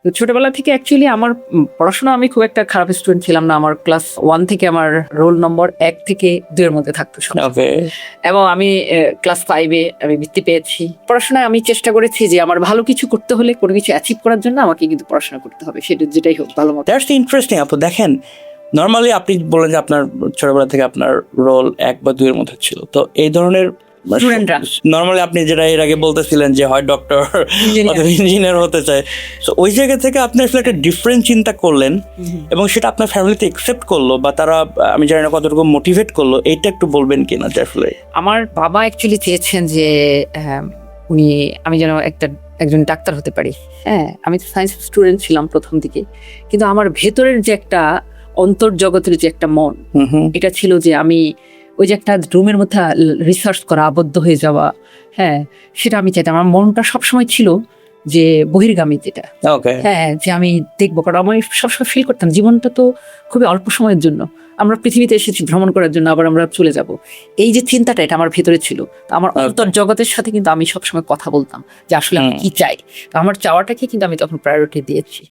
তো ছোটবেলা থেকে অ্যাকচুয়ালি আমার পড়াশোনা আমি খুব একটা খারাপ স্টুডেন্ট ছিলাম না। আমার ক্লাস 1 থেকে আমার রোল নম্বর 1 থেকে 2 এর মধ্যে থাকতো সব। ওকে, এবং আমি ক্লাস 5-এ আমি বৃত্তি পেয়েছি। পড়াশোনায় আমি চেষ্টা করেছি যে আমার ভালো কিছু করতে হলে, কোনো কিছু অ্যাচিভ করার জন্য আমাকে কিন্তু পড়াশোনা করতে হবে, সেটা যেটাই হোক ভালো মতো। দ্যাটস ইন্টারেস্টিং আপু। দেখেন, নর্মালি আপনি বলেন যে আপনার ছোটবেলা থেকে আপনার রোল 1 বা 2 এর মধ্যে ছিল, তো এই ধরনের স্টুডেন্টরা নর্মালি আপনি যেটা এর আগে বলতেছিলেন যে হয় ডক্টর অথবা ইঞ্জিনিয়ার হতে চায়, তো ওই জায়গা থেকে আপনি আসলে একটা ডিফারেন্ট চিন্তা করলেন এবং সেটা আপনার ফ্যামিলিতে একসেপ্ট করলো বা তারা, আমি জানি না কতটুকু মোটিভেট করলো, এইটা একটু বলবেন কিনা যে আসলে। আমার বাবা অ্যাকচুয়ালি চেয়েছেন যে উনি, আমি যেন একজন ডাক্তার হতে পারি। হ্যাঁ, আমি তো সায়েন্স স্টুডেন্ট ছিলাম প্রথম দিকে, কিন্তু আমার ভেতরের যে একটা অন্তর্জগতের যে একটা মন, এটা ছিল যে আমি ওই যে একটা রুমের মধ্যে রিসার্চ করা, আবদ্ধ হয়ে যাওয়া, হ্যাঁ, সেটা আমি চাইতাম। আমার মনটা সবসময় ছিল যে বহির্গামী, যেটা ওকে, হ্যাঁ, যে আমি দেখবো। কারণ আমি সবসময় ফিল করতাম জীবনটা তো খুবই অল্প সময়ের জন্য, আমরা পৃথিবীতে এসেছি ভ্রমণ করার জন্য, আবার আমরা চলে যাব। এই যে চিন্তাটা, এটা আমার ভেতরে ছিল। তো আমার অন্তর্জগতের সাথে কিন্তু আমি সবসময় কথা বলতাম যে আসলে আমি কি চাই। তো আমার চাওয়াটাকে কিন্তু আমি তখন প্রায়োরিটি দিয়েছি।